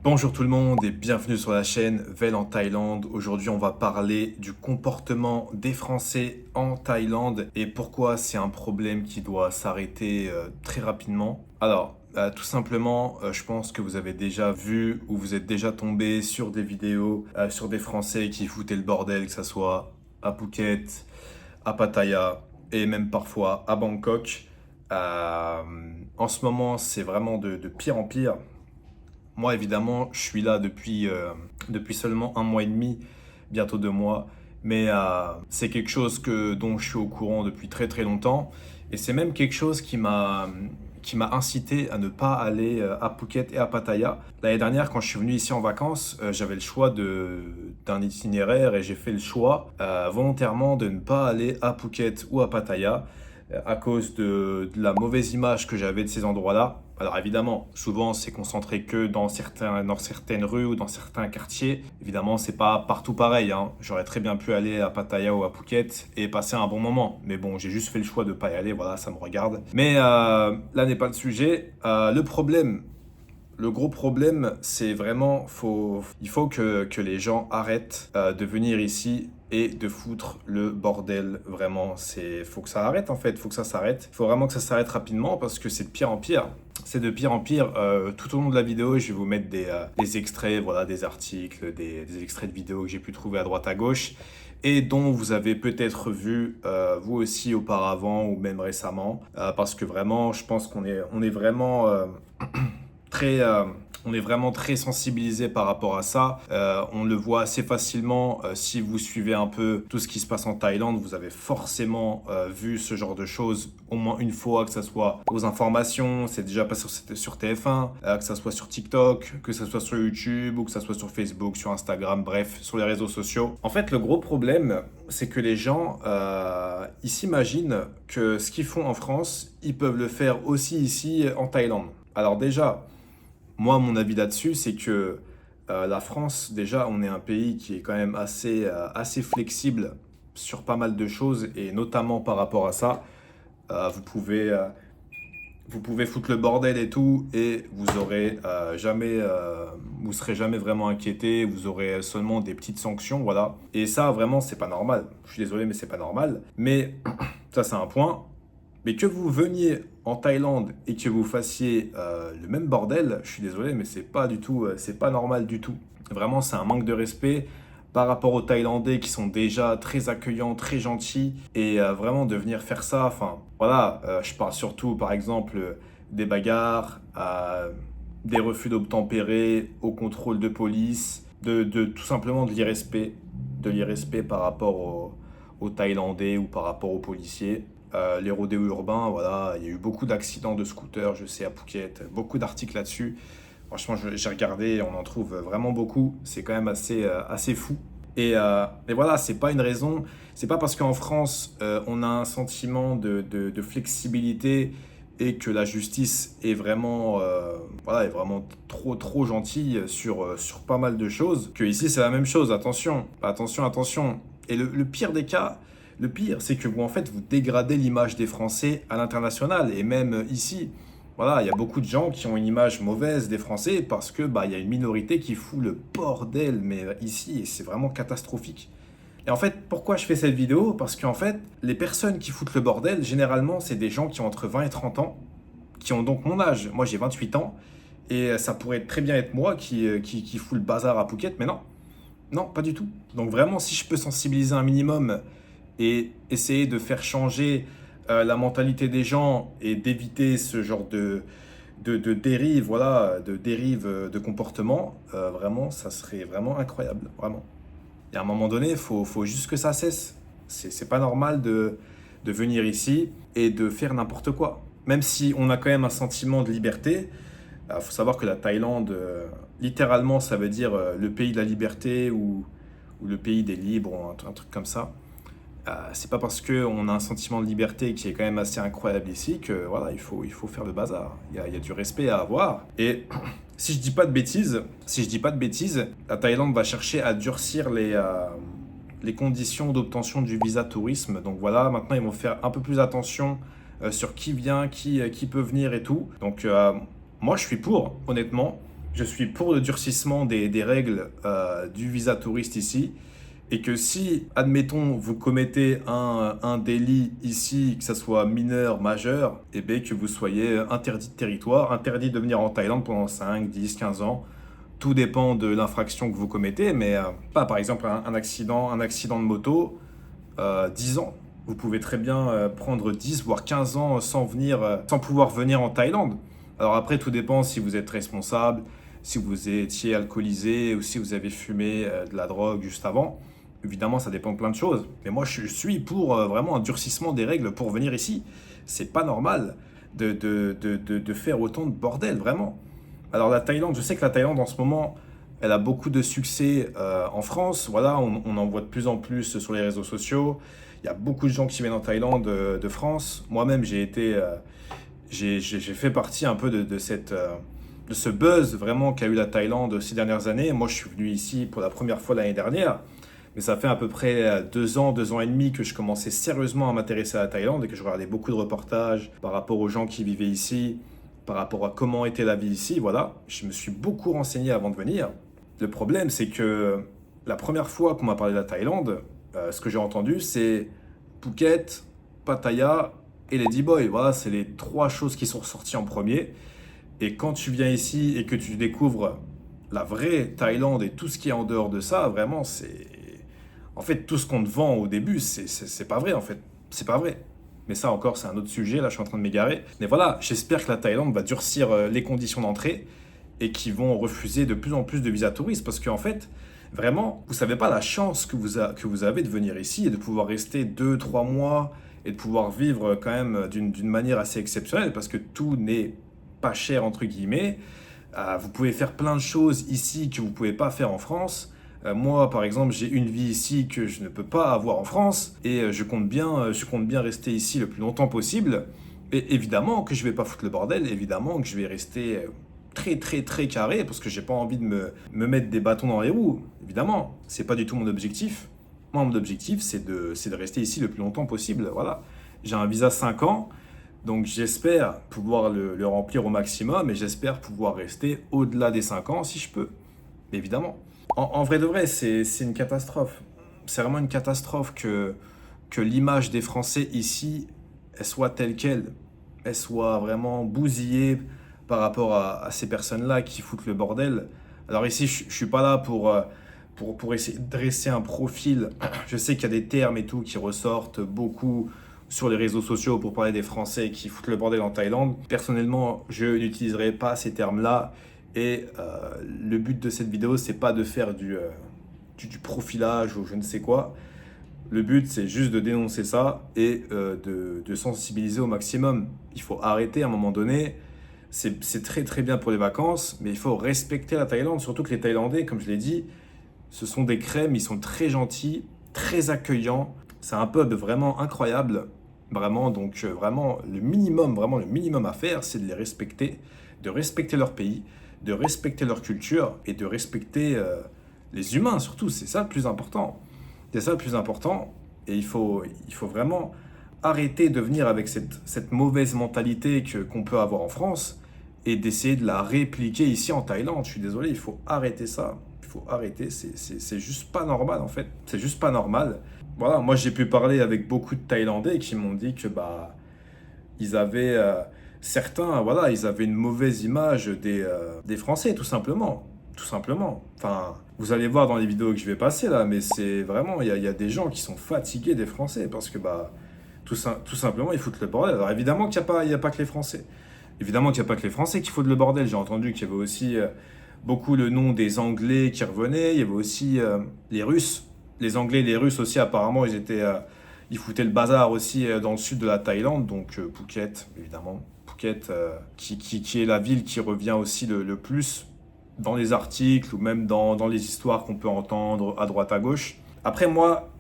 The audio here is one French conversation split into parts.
Bonjour tout le monde et bienvenue sur la chaîne Vel en Thaïlande. Aujourd'hui, on va parler du comportement des Français en Thaïlande et pourquoi c'est un problème qui doit s'arrêter très rapidement. Tout simplement, je pense que vous avez déjà vu ou vous êtes déjà tombé sur des vidéos sur des Français qui foutaient le bordel, que ce soit à Phuket, à Pattaya et même parfois à Bangkok. Euh, En ce moment, c'est vraiment de pire en pire. Moi, évidemment, je suis là depuis seulement un mois et demi, bientôt 2 mois. Mais c'est quelque chose dont je suis au courant depuis très très longtemps. Et c'est même quelque chose qui m'a incité à ne pas aller à Phuket et à Pattaya. L'année dernière, quand je suis venu ici en vacances, j'avais le choix d'un itinéraire et j'ai fait le choix volontairement de ne pas aller à Phuket ou à Pattaya à cause de la mauvaise image que j'avais de ces endroits-là. Alors évidemment, souvent c'est concentré que dans certaines rues ou dans certains quartiers. Évidemment, c'est pas partout pareil, hein. J'aurais très bien pu aller à Pattaya ou à Phuket et passer un bon moment. Mais bon, j'ai juste fait le choix de pas y aller, voilà, ça me regarde. Mais là n'est pas le sujet. Le gros problème, c'est vraiment, il faut que les gens arrêtent de venir ici et de foutre le bordel. Vraiment, faut que ça arrête en fait, faut que ça s'arrête. Il faut vraiment que ça s'arrête rapidement parce que c'est de pire en pire. C'est de pire en pire. Tout au long de la vidéo, je vais vous mettre des extraits, voilà, des articles, des extraits de vidéos que j'ai pu trouver à droite à gauche et dont vous avez peut-être vu vous aussi auparavant ou même récemment. Parce que vraiment, je pense on est vraiment très, euh, on est vraiment très sensibilisé par rapport à ça. On le voit assez facilement si vous suivez un peu tout ce qui se passe en Thaïlande. Vous avez forcément vu ce genre de choses au moins une fois, que ce soit aux informations, c'est déjà passé sur TF1, que ce soit sur TikTok, que ce soit sur YouTube ou que ce soit sur Facebook, sur Instagram, bref, sur les réseaux sociaux. En fait, le gros problème, c'est que les gens, ils s'imaginent que ce qu'ils font en France, ils peuvent le faire aussi ici en Thaïlande. Alors déjà, moi, mon avis là-dessus, c'est que la France, déjà, on est un pays qui est quand même assez flexible sur pas mal de choses, et notamment par rapport à ça. Vous pouvez foutre le bordel et tout, et vous serez jamais vraiment inquiété, vous aurez seulement des petites sanctions, voilà. Et ça, vraiment, c'est pas normal. Je suis désolé, mais c'est pas normal. Mais ça, c'est un point. Mais que vous veniez en Thaïlande et que vous fassiez le même bordel, je suis désolé, mais c'est pas normal du tout. Vraiment, c'est un manque de respect par rapport aux Thaïlandais qui sont déjà très accueillants, très gentils, et vraiment de venir faire ça. Enfin, voilà, je parle surtout, par exemple, des bagarres, des refus d'obtempérer, au contrôle de police, de tout simplement de l'irrespect par rapport aux Thaïlandais ou par rapport aux policiers. Les rodéos urbains, voilà, il y a eu beaucoup d'accidents de scooters, je sais, à Phuket, beaucoup d'articles là-dessus. Franchement, j'ai regardé, on en trouve vraiment beaucoup. C'est quand même assez fou. Et voilà, c'est pas une raison. C'est pas parce qu'en France, on a un sentiment de flexibilité et que la justice est vraiment, voilà, est vraiment trop gentille sur pas mal de choses, que ici c'est la même chose. Attention, attention, attention. Et le pire des cas, le pire, c'est que vous, en fait, vous dégradez l'image des Français à l'international et même ici. Voilà, il y a beaucoup de gens qui ont une image mauvaise des Français parce que il y a une minorité qui fout le bordel, mais ici, c'est vraiment catastrophique. Et en fait, pourquoi je fais cette vidéo? Parce qu'en fait, les personnes qui foutent le bordel, généralement, c'est des gens qui ont entre 20 et 30 ans, qui ont donc mon âge. Moi, j'ai 28 ans, et ça pourrait très bien être moi qui fout le bazar à Phuket, mais non. Non, pas du tout. Donc vraiment, si je peux sensibiliser un minimum et essayer de faire changer la mentalité des gens et d'éviter ce genre de dérive, voilà, de dérive de comportement, vraiment, ça serait vraiment incroyable, vraiment. Et à un moment donné, faut juste que ça cesse. C'est pas normal de venir ici et de faire n'importe quoi. Même si on a quand même un sentiment de liberté, il faut savoir que la Thaïlande, littéralement, ça veut dire le pays de la liberté ou le pays des libres, ou un truc comme ça. C'est pas parce qu'on a un sentiment de liberté qui est quand même assez incroyable ici que voilà, il faut faire le bazar. Il y a du respect à avoir. Et si je dis pas de bêtises, la Thaïlande va chercher à durcir les conditions d'obtention du visa tourisme. Donc voilà, maintenant ils vont faire un peu plus attention sur qui vient, qui peut venir et tout. Donc moi je suis pour, honnêtement. je suis pour le durcissement des règles du visa touriste ici. Et que si, admettons, vous commettez un délit ici, que ce soit mineur, majeur, et bien que vous soyez interdit de territoire, interdit de venir en Thaïlande pendant 5, 10, 15 ans. Tout dépend de l'infraction que vous commettez, mais pas par exemple un accident de moto, 10 ans. Vous pouvez très bien prendre 10 voire 15 ans sans venir, sans pouvoir venir en Thaïlande. Alors après, tout dépend si vous êtes responsable, si vous étiez alcoolisé ou si vous avez fumé de la drogue juste avant. Évidemment, ça dépend de plein de choses. Mais moi, je suis pour vraiment un durcissement des règles pour venir ici. C'est pas normal de faire autant de bordel, vraiment. Alors la Thaïlande, je sais que la Thaïlande en ce moment, elle a beaucoup de succès en France. Voilà, on en voit de plus en plus sur les réseaux sociaux. Il y a beaucoup de gens qui viennent en Thaïlande de France. Moi-même, j'ai fait partie un peu de ce buzz vraiment qu'a eu la Thaïlande ces dernières années. Moi, je suis venu ici pour la première fois l'année dernière. Mais ça fait à peu près 2 ans et demi que je commençais sérieusement à m'intéresser à la Thaïlande et que je regardais beaucoup de reportages par rapport aux gens qui vivaient ici, par rapport à comment était la vie ici. Voilà, je me suis beaucoup renseigné avant de venir. Le problème, c'est que la première fois qu'on m'a parlé de la Thaïlande, ce que j'ai entendu, c'est Phuket, Pattaya et Ladyboy. Voilà, c'est les trois choses qui sont ressorties en premier. Et quand tu viens ici et que tu découvres la vraie Thaïlande et tout ce qui est en dehors de ça, vraiment, c'est... En fait, tout ce qu'on te vend au début, c'est pas vrai, en fait. C'est pas vrai. Mais ça encore, c'est un autre sujet, là je suis en train de m'égarer. Mais voilà, j'espère que la Thaïlande va durcir les conditions d'entrée et qu'ils vont refuser de plus en plus de visas touristes. Parce qu'en fait, vraiment, vous savez pas la chance que vous avez de venir ici et de pouvoir rester 2, 3 mois et de pouvoir vivre quand même d'une manière assez exceptionnelle parce que tout n'est pas cher, entre guillemets. Vous pouvez faire plein de choses ici que vous ne pouvez pas faire en France. Moi, par exemple, j'ai une vie ici que je ne peux pas avoir en France et je compte bien rester ici le plus longtemps possible. Et évidemment que je vais pas foutre le bordel, évidemment que je vais rester très très très carré parce que j'ai pas envie de me mettre des bâtons dans les roues. Évidemment, c'est pas du tout mon objectif. Moi, mon objectif, c'est de rester ici le plus longtemps possible. Voilà. J'ai un visa 5 ans, donc j'espère pouvoir le remplir au maximum et j'espère pouvoir rester au-delà des 5 ans si je peux. Évidemment. En vrai de vrai, c'est une catastrophe. C'est vraiment une catastrophe que l'image des Français ici, elle soit telle qu'elle. Elle soit vraiment bousillée par rapport à ces personnes-là qui foutent le bordel. Alors ici, je ne suis pas là pour essayer de dresser un profil. Je sais qu'il y a des termes et tout qui ressortent beaucoup sur les réseaux sociaux pour parler des Français qui foutent le bordel en Thaïlande. Personnellement, je n'utiliserai pas ces termes-là. Et le but de cette vidéo, c'est pas de faire du profilage ou je ne sais quoi. Le but, c'est juste de dénoncer ça et de sensibiliser au maximum. Il faut arrêter à un moment donné. C'est très très bien pour les vacances, mais il faut respecter la Thaïlande. Surtout que les Thaïlandais, comme je l'ai dit, ce sont des crèmes, ils sont très gentils, très accueillants. C'est un peuple vraiment incroyable. Vraiment, donc vraiment le minimum à faire, c'est de les respecter, de respecter leur pays, de respecter leur culture et de respecter les humains surtout. C'est ça le plus important. C'est ça le plus important. Et il faut vraiment arrêter de venir avec cette mauvaise mentalité qu'on peut avoir en France et d'essayer de la répliquer ici en Thaïlande. Je suis désolé, il faut arrêter ça. Il faut arrêter. C'est juste pas normal en fait. C'est juste pas normal. Voilà, moi j'ai pu parler avec beaucoup de Thaïlandais qui m'ont dit que ils avaient certains, voilà, ils avaient une mauvaise image des Français, tout simplement. Tout simplement. Enfin, vous allez voir dans les vidéos que je vais passer là, mais c'est vraiment, il y a des gens qui sont fatigués des Français parce que tout simplement, ils foutent le bordel. Alors évidemment il y a pas que les Français. Évidemment qu'il n'y a pas que les Français qui foutent le bordel. J'ai entendu qu'il y avait aussi beaucoup le nom des Anglais qui revenaient. Il y avait aussi les Russes. Les Anglais et les Russes aussi, apparemment, ils foutaient le bazar aussi dans le sud de la Thaïlande. Donc Phuket, évidemment. Phuket, qui est la ville qui revient aussi le plus dans les articles ou même dans les histoires qu'on peut entendre à droite à gauche. Après, moi,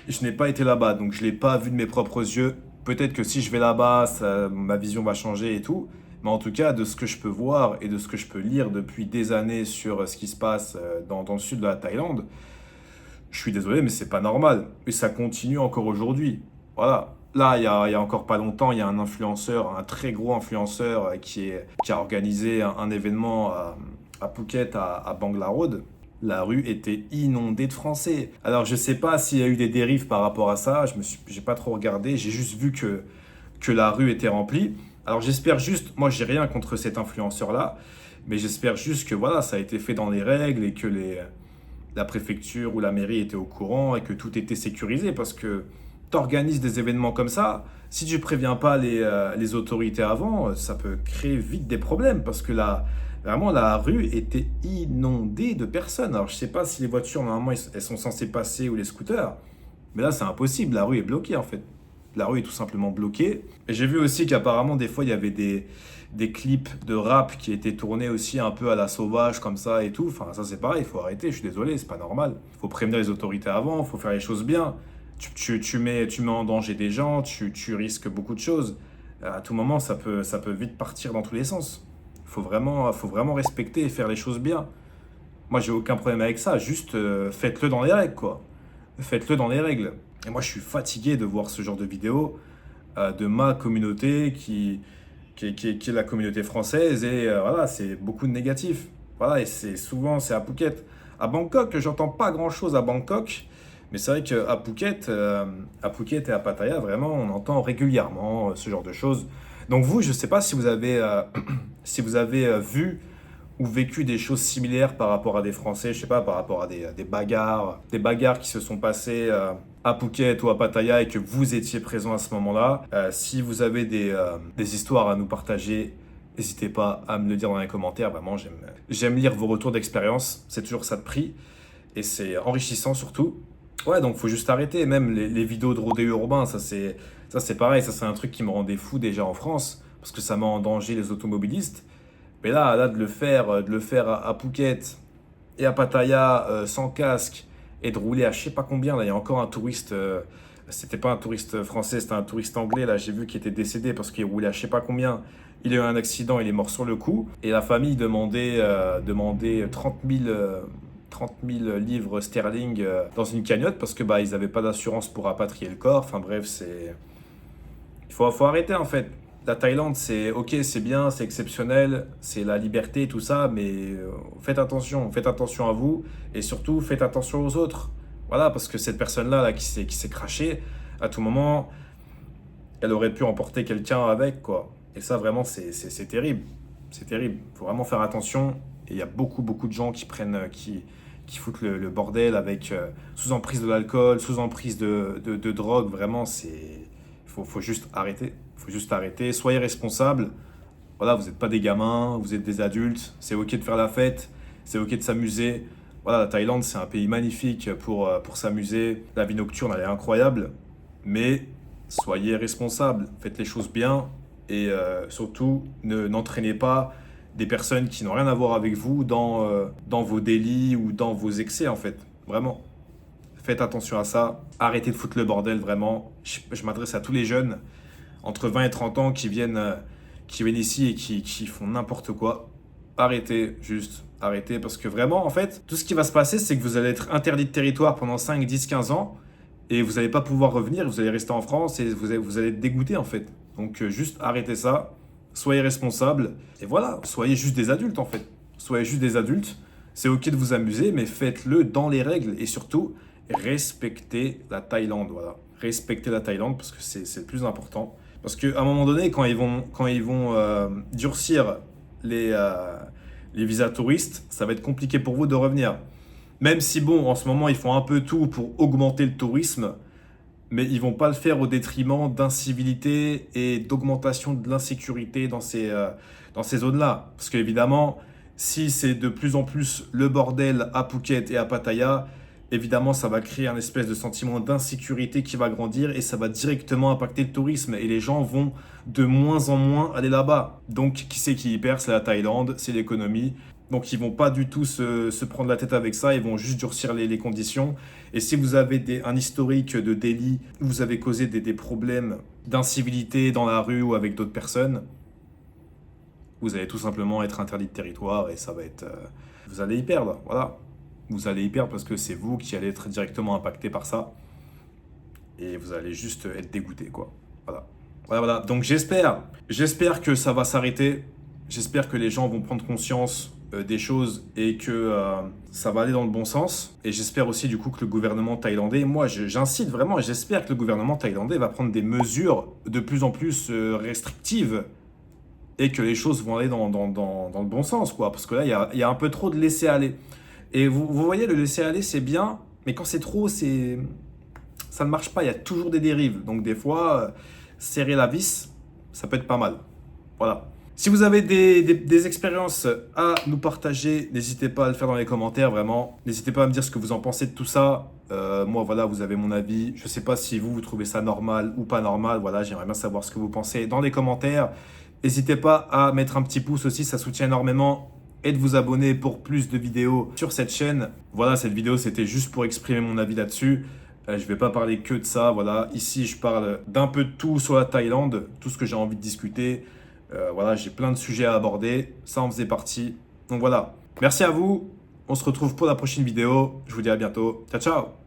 je n'ai pas été là-bas, donc je ne l'ai pas vu de mes propres yeux. Peut-être que si je vais là-bas, ma vision va changer et tout. Mais en tout cas, de ce que je peux voir et de ce que je peux lire depuis des années sur ce qui se passe dans le sud de la Thaïlande, je suis désolé, mais c'est pas normal. Et ça continue encore aujourd'hui. Voilà. Là, il y a encore pas longtemps, il y a un influenceur, un très gros influenceur qui a organisé un événement à Phuket, à Bangla Road, la rue était inondée de Français. Alors je sais pas s'il y a eu des dérives par rapport à ça, j'ai pas trop regardé, j'ai juste vu que la rue était remplie. Alors j'espère juste, moi j'ai rien contre cet influenceur-là, mais j'espère juste que voilà, ça a été fait dans les règles et que la préfecture ou la mairie était au courant et que tout était sécurisé parce que t'organises des événements comme ça, si tu préviens pas les autorités avant, ça peut créer vite des problèmes parce que là, vraiment la rue était inondée de personnes. Alors je sais pas si les voitures normalement elles sont censées passer ou les scooters, mais là c'est impossible, la rue est bloquée en fait. La rue est tout simplement bloquée. Et j'ai vu aussi qu'apparemment des fois il y avait des clips de rap qui étaient tournés aussi un peu à la sauvage comme ça et tout. Enfin ça c'est pareil, il faut arrêter, je suis désolé, c'est pas normal. Il faut prévenir les autorités avant, il faut faire les choses bien. Tu mets en danger des gens, tu risques beaucoup de choses. À tout moment ça peut vite partir dans tous les sens. Il faut vraiment respecter et faire les choses bien. Moi j'ai aucun problème avec ça, juste faites-le dans les règles quoi. Faites-le dans les règles. Et moi je suis fatigué de voir ce genre de vidéos de ma communauté qui est la communauté française et voilà, c'est beaucoup de négatifs. Voilà, et c'est à Phuket. À Bangkok, j'entends pas grand-chose à Bangkok, mais c'est vrai à Phuket et à Pattaya, vraiment, on entend régulièrement ce genre de choses. Donc vous, je sais pas si vous avez, si vous avez vu ou vécu des choses similaires par rapport à des Français, je sais pas, par rapport à des bagarres qui se sont passées à Phuket ou à Pattaya et que vous étiez présent à ce moment-là. Si vous avez des histoires à nous partager, n'hésitez pas à me le dire dans les commentaires. Vraiment, j'aime lire vos retours d'expérience. C'est toujours ça de prix et c'est enrichissant surtout. Ouais, donc faut juste arrêter. Même les vidéos de rodéo urbain, ça c'est pareil. Ça c'est un truc qui me rendait fou déjà en France parce que ça met en danger les automobilistes. Mais là, de le faire à Phuket et à Pattaya sans casque et de rouler à je sais pas combien. Là, il y a encore un touriste. C'était pas un touriste français, c'était un touriste anglais. Là, j'ai vu qu'il était décédé parce qu'il roulait à je sais pas combien. Il a eu un accident, il est mort sur le coup. Et la famille demandait 30 000 livres sterling dans une cagnotte parce que bah ils avaient pas d'assurance pour rapatrier le corps. Enfin bref, il faut arrêter en fait. La Thaïlande, c'est ok, c'est bien, c'est exceptionnel, c'est la liberté, tout ça, mais faites attention à vous et surtout faites attention aux autres. Voilà, parce que cette personne-là là, qui s'est crachée, à tout moment, elle aurait pu emporter quelqu'un avec, quoi. Et ça, vraiment, c'est terrible. C'est terrible. Il faut vraiment faire attention. Et il y a beaucoup, beaucoup de gens qui prennent, qui foutent le bordel avec sous emprise de l'alcool, sous emprise de drogue. Vraiment, faut juste arrêter. Faut juste arrêter. Soyez responsables. Voilà, vous n'êtes pas des gamins, vous êtes des adultes. C'est ok de faire la fête. C'est ok de s'amuser. Voilà, la Thaïlande, c'est un pays magnifique pour s'amuser. La vie nocturne, elle est incroyable. Mais soyez responsables. Faites les choses bien. Et surtout, n'entraînez pas des personnes qui n'ont rien à voir avec vous dans vos délits ou dans vos excès, en fait. Vraiment. Faites attention à ça. Arrêtez de foutre le bordel, vraiment. Je m'adresse à tous les jeunes entre 20 et 30 ans qui viennent ici et qui font n'importe quoi. Arrêtez, juste arrêtez. Parce que vraiment, en fait, tout ce qui va se passer, c'est que vous allez être interdit de territoire pendant 5, 10, 15 ans et vous n'allez pas pouvoir revenir. Vous allez rester en France et vous allez être dégoûté, en fait. Donc, juste arrêtez ça. Soyez responsables. Et voilà, soyez juste des adultes, en fait. Soyez juste des adultes. C'est ok de vous amuser, mais faites-le dans les règles. Et surtout, respectez la Thaïlande. Voilà. Respectez la Thaïlande parce que c'est le plus important. Parce qu'à un moment donné, quand ils vont durcir les visas touristes, ça va être compliqué pour vous de revenir. Même si, bon, en ce moment, ils font un peu tout pour augmenter le tourisme, mais ils vont pas le faire au détriment d'incivilité et d'augmentation de l'insécurité dans ces zones-là. Parce qu'évidemment, si c'est de plus en plus le bordel à Phuket et à Pattaya, évidemment, ça va créer un espèce de sentiment d'insécurité qui va grandir et ça va directement impacter le tourisme et les gens vont de moins en moins aller là-bas. Donc, qui c'est qui y perd? C'est la Thaïlande, c'est l'économie. Donc, ils vont pas du tout se prendre la tête avec ça, ils vont juste durcir les conditions. Et si vous avez un historique de délit, vous avez causé des problèmes d'incivilité dans la rue ou avec d'autres personnes, vous allez tout simplement être interdit de territoire et ça va être... vous allez y perdre, voilà. Vous allez y perdre parce que c'est vous qui allez être directement impacté par ça. Et vous allez juste être dégoûté, quoi. Voilà. Voilà. Donc j'espère que ça va s'arrêter. J'espère que les gens vont prendre conscience des choses et que ça va aller dans le bon sens. Et j'espère aussi du coup que le gouvernement thaïlandais, moi j'incite vraiment et j'espère que le gouvernement thaïlandais va prendre des mesures de plus en plus restrictives et que les choses vont aller dans le bon sens, quoi. Parce que là, il y a un peu trop de laisser-aller. Et vous voyez, le laisser-aller, c'est bien, mais quand c'est trop, ça ne marche pas. Il y a toujours des dérives. Donc des fois, serrer la vis, ça peut être pas mal. Voilà. Si vous avez des expériences à nous partager, n'hésitez pas à le faire dans les commentaires, vraiment. N'hésitez pas à me dire ce que vous en pensez de tout ça. Moi, voilà, vous avez mon avis. Je ne sais pas si vous trouvez ça normal ou pas normal. Voilà, j'aimerais bien savoir ce que vous pensez dans les commentaires. N'hésitez pas à mettre un petit pouce aussi, ça soutient énormément. Et de vous abonner pour plus de vidéos sur cette chaîne. Voilà, cette vidéo, c'était juste pour exprimer mon avis là-dessus. Je ne vais pas parler que de ça. Voilà, ici, je parle d'un peu de tout sur la Thaïlande, tout ce que j'ai envie de discuter. Voilà, j'ai plein de sujets à aborder. Ça en faisait partie. Donc voilà. Merci à vous. On se retrouve pour la prochaine vidéo. Je vous dis à bientôt. Ciao, ciao.